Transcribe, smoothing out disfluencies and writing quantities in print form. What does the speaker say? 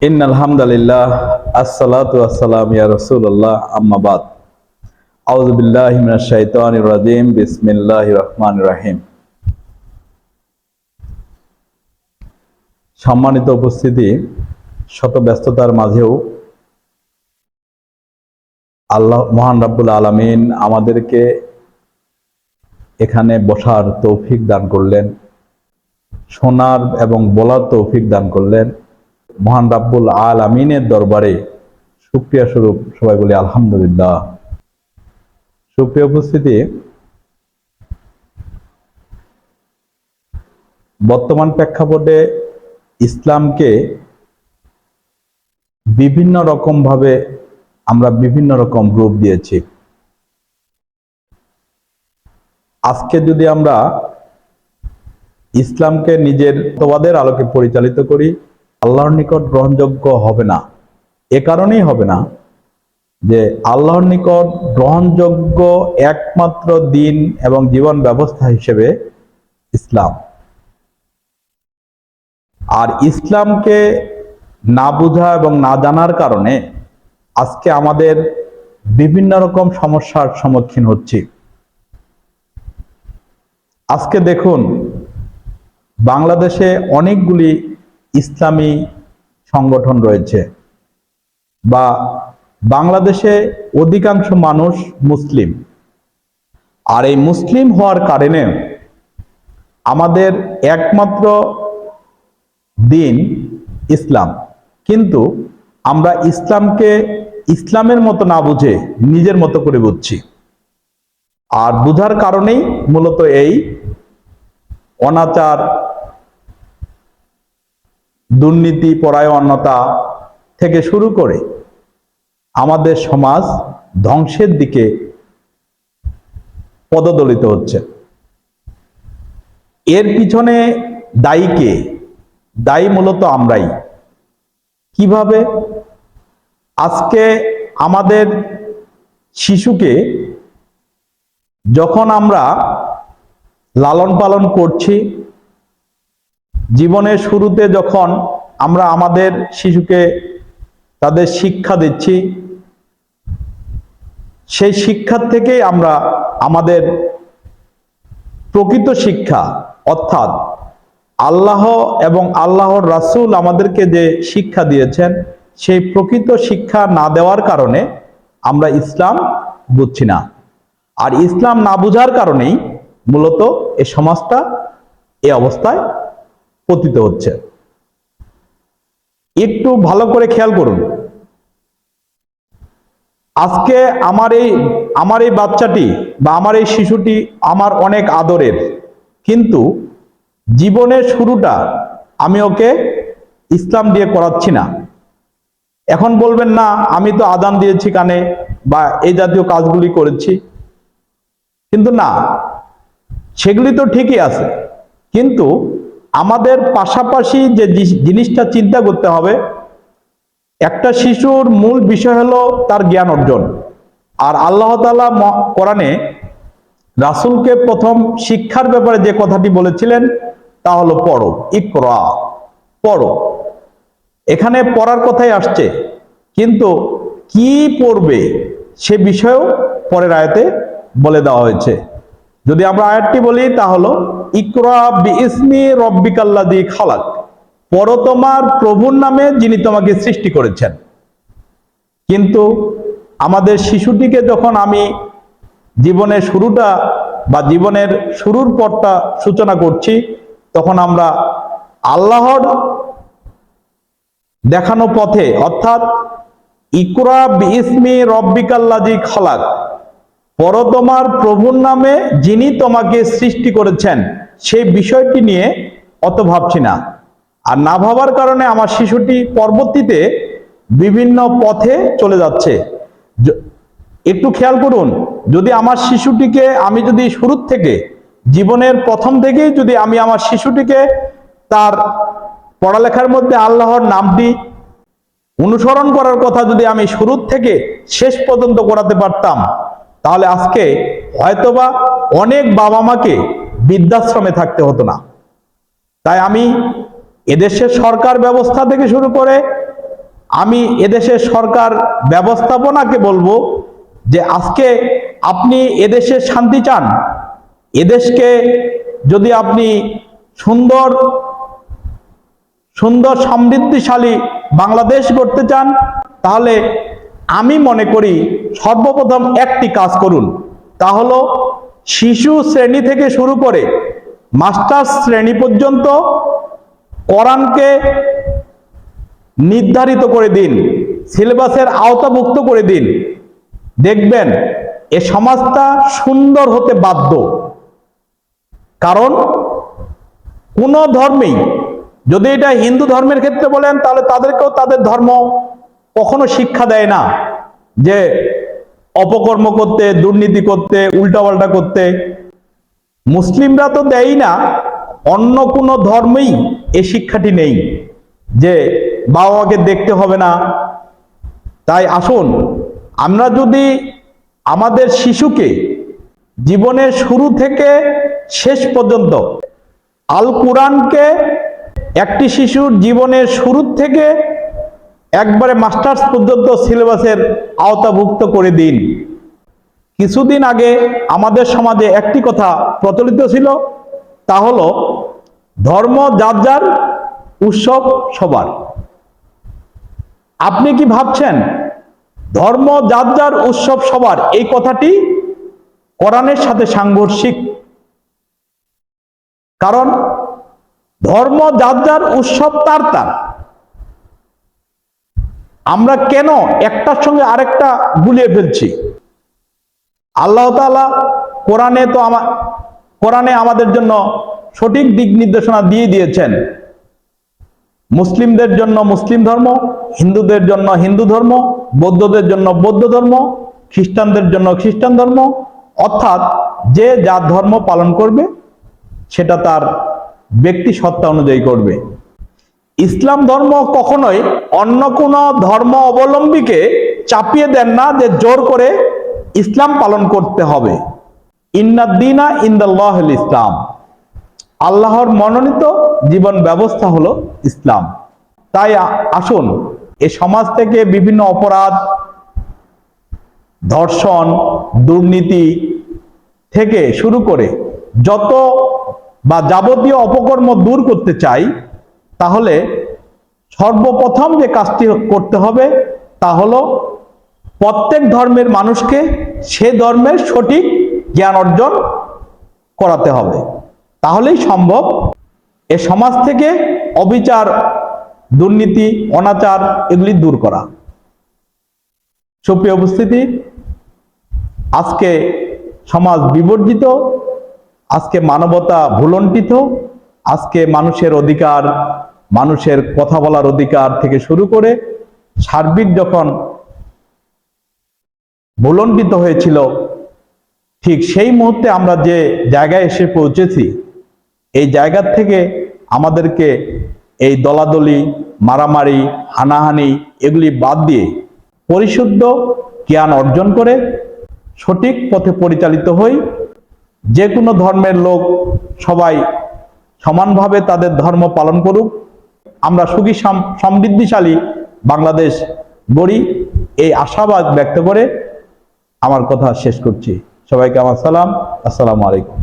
ইন্নাল হামদালিল্লাহ আসসালাতু ওয়াসসালামু ইয়া রাসূলুল্লাহ আম্মা বাদ আউযু বিল্লাহি মিনাশ শাইতানির রাজীম বিসমিল্লাহির রহমানির রহিম। সম্মানিত উপস্থিতি, শত ব্যস্ততার মাঝেও আল্লাহ মহান রাব্বুল আলামিন আমাদেরকে এখানে বসার তৌফিক দান করলেন, শোনার এবং বলার তৌফিক দান করলেন। মহান রাব্বুল আলামিনের দরবারে শুকরিয়া স্বরূপ সবাই বলি আলহামদুলিল্লাহ। সুপ্রিয় উপস্থিতি, বর্তমান প্রেক্ষাপটে ইসলামকে বিভিন্ন রকম ভাবে আমরা বিভিন্ন রকম রূপ দিয়েছি। আজকে যদি আমরা ইসলামকে নিজের মতবাদের আলোকে পরিচালিত করি, আল্লাহর নিকট গ্রহণযোগ্য হবে না। এ কারণেই হবে না যে আল্লাহর নিকট গ্রহণযোগ্য একমাত্র দিন এবং জীবন ব্যবস্থা হিসেবে ইসলাম। আর ইসলামকে না বোঝা এবং না জানার কারণে আজকে আমাদের বিভিন্ন রকম সমস্যার সম্মুখীন হচ্ছি। আজকে দেখুন, বাংলাদেশে অনেকগুলি ইসলামী সংগঠন রয়েছে, বা বাংলাদেশে অধিকাংশ মানুষ মুসলিম। আর এই মুসলিম হওয়ার কারণে আমাদের একমাত্র দিন ইসলাম, কিন্তু আমরা ইসলামকে ইসলামের মতো না বুঝে নিজের মতো করে বুঝছি। আর বুঝার কারণেই মূলত এই অনাচার, দুর্নীতি পরায়ণতা থেকে শুরু করে আমাদের সমাজ ধ্বংসের দিকে পদদলিত হচ্ছে। এর পিছনে দায়ী কে? দায়ী মূলত আমরাই। কিভাবে? আজকে আমাদের শিশুকে যখন আমরা লালন পালন করছি, জীবনের শুরুতে যখন আমরা আমাদের শিশুকে তাদের শিক্ষা দিচ্ছি, সেই শিক্ষার থেকেই আমরা আমাদের প্রকৃত শিক্ষা, অর্থাৎ আল্লাহ এবং আল্লাহর রাসূল আমাদেরকে যে শিক্ষা দিয়েছেন, সেই প্রকৃত শিক্ষা না দেওয়ার কারণে আমরা ইসলাম বুঝছি না। আর ইসলাম না বুঝার কারণেই মূলত এই সমাজটা এই অবস্থায় পতিত হচ্ছে। একটু ভালো করে খেয়াল করুন, আজকে আমার এই বাচ্চাটি বা আমার এই শিশুটি আমার অনেক আদরের, কিন্তু জীবনের শুরুটা আমি ওকে ইসলাম দিয়ে করাচ্ছি না। এখন বলবেন, না আমি তো আযান দিয়েছি কানে বা এই জাতীয় কাজগুলি করেছি, কিন্তু না, সেগুলি তো ঠিকই আছে, কিন্তু আমাদের পাশাপাশি যে জিনিসটা চিন্তা করতে হবে, একটা শিশুর মূল বিষয় হলো তার জ্ঞান অর্জন। আর আল্লাহ তাআলা কোরআনে রাসূলকে প্রথম শিক্ষার ব্যাপারে যে কথাটি বলেছিলেন তা হলো পড়ো, ইকরা, পড়ো। এখানে পড়ার কথাই আসছে, কিন্তু কি পড়বে সে বিষয়েও পরের আয়াতে বলে দেওয়া হয়েছে। যদি আমরা আয়াতটি বলি তা হলো ইকরা বিইসমি রব্বিকাল্লাযী খালাক, পড়ো তোমার প্রভুর নামে যিনি তোমাকে সৃষ্টি করেছেন। কিন্তু আমাদের শিশুটিকে যখন আমি জীবনের শুরুটা বা জীবনের শুরুর পথটা সূচনা করছি, তখন আমরা আল্লাহর দেখানো পথে, অর্থাৎ ইকরা বিইসমি রব্বিকাল্লাযী খালাক, পড়ো তোমার প্রভুর নামে যিনি তোমাকে সৃষ্টি করেছেন, সেই বিষয়টি নিয়ে অত ভাবছি না। আর না ভাবার কারণে আমার শিশুটি পরবর্তীতে বিভিন্ন পথে চলে যাচ্ছে। একটু খেয়াল করুন, যদি আমার শিশুটিকে আমি যদি শুরুর থেকে, জীবনের প্রথম থেকেই যদি আমি আমার শিশুটিকে তার পড়ালেখার মধ্যে আল্লাহর নামটি অনুসরণ করার কথা যদি আমি শুরুর থেকে শেষ পর্যন্ত করাতে পারতাম, তাহলে আজকে হয়তোবা অনেক বাবা মাকে বৃদ্ধাশ্রমে থাকতে হতো না। তাই আমি এদেশের সরকার ব্যবস্থা থেকে শুরু করে আমি এদেশের সরকার ব্যবস্থাপনাকে বলবো যে আজকে আপনি এদেশের শান্তি চান, এদেশকে যদি আপনি সুন্দর সুন্দর সমৃদ্ধিশালী বাংলাদেশ করতে চান, তাহলে আমি মনে করি সর্বপ্রথম একটি কাজ করুন, তা হলো শিশু শ্রেণী থেকে শুরু করে মাস্টার্স শ্রেণী পর্যন্ত কোরআনকে নির্ধারিত করে দিন, সিলেবাসের আওতাভুক্ত করে দিন। দেখবেন এ সমাজটা সুন্দর হতে বাধ্য। কারণ কোন ধর্মেই, যদি এটা হিন্দু ধর্মের ক্ষেত্রে বলেন, তাহলে তাদেরকেও তাদের ধর্ম কখনো শিক্ষা দেয় না যে অপকর্ম করতে, দুর্নীতি করতে, উল্টাপাল্টা করতে। মুসলিমরা তো দেয়ই না, অন্য কোনো ধর্মেই এই শিক্ষাটি নেই যে বাবা মাকে দেখতে হবে না। তাই আসুন, আমরা যদি আমাদের শিশুকে জীবনের শুরু থেকে শেষ পর্যন্ত আল কোরআনকে একটি শিশুর জীবনের শুরু থেকে একবারে মাস্টার্স পর্যন্ত সিলেবাসের আওতাভুক্ত করে দিন। কিছুদিন আগে আমাদের সমাজে একটি কথা প্রচলিত ছিল, তা হলো ধর্ম যার যার, উৎসব সবার। আপনি কি ভাবছেন ধর্ম যার যার, উৎসব সবার এই কথাটি কোরআনের সাথে সাংঘর্ষিক? কারণ ধর্ম যার যার, উৎসব তার তার। আমরা কেন একটার সঙ্গে আরেকটা গুলিয়ে ফেলছি? আল্লাহ তাআলা কোরআনে আমাদের জন্য সঠিক দিক নির্দেশনা দিয়ে দিয়েছেন। মুসলিমদের জন্য মুসলিম ধর্ম, হিন্দুদের জন্য হিন্দু ধর্ম, বৌদ্ধদের জন্য বৌদ্ধ ধর্ম, খ্রিস্টানদের জন্য খ্রিস্টান ধর্ম। অর্থাৎ যে যার ধর্ম পালন করবে সেটা তার ব্যক্তি সত্তা অনুযায়ী করবে। ইসলাম ধর্ম কখনোই অন্য কোনো ধর্ম অবলম্বীকে চাপিয়ে দেন না যে জোর করে ইসলাম পালন করতে হবে। ইন্নাদ্দীনা ইনদাল্লাহিল ইসলাম, আল্লাহর মনোনীত জীবন ব্যবস্থা হলো ইসলাম। তাই আসুন, এ সমাজ থেকে বিভিন্ন অপরাধ, ধর্ষণ, দুর্নীতি থেকে শুরু করে যত বা যাবতীয় অপকর্ম দূর করতে চাই, তাহলে সর্বপ্রথম যে কাজটি করতে হবে তা হলো প্রত্যেক ধর্মের মানুষকে সে ধর্মের সঠিক জ্ঞান অর্জন করাতে হবে। তাহলেই সম্ভব এ সমাজ থেকে অবিচার, দুর্নীতি, অনাচার এগুলি দূর করা। সুপ্রিয় উপস্থিতি, আজকে সমাজ বিবর্জিত, আজকে মানবতা ভুলণ্ঠিত, আজকে মানুষের অধিকার, মানুষের কথা বলার অধিকার থেকে শুরু করে সার্বিক যখন ভুলণ্ঠিত হয়েছিল, ঠিক সেই মুহূর্তে আমরা যে জায়গায় এসে পৌঁছেছি, এই জায়গা থেকে আমাদেরকে এই দলাদলি, মারামারি, হানাহানি এগুলি বাদ দিয়ে পরিশুদ্ধ জ্ঞান অর্জন করে সঠিক পথে পরিচালিত হই। যে কোনো ধর্মের লোক সবাই সমানভাবে তাদের ধর্ম পালন করুক, আমরা সুখী সমৃদ্ধিশালী বাংলাদেশ গড়ি, এই আশাবাদ ব্যক্ত করে আমার কথা শেষ করছি। সবাইকে আমার সালাম, আসসালামু আলাইকুম।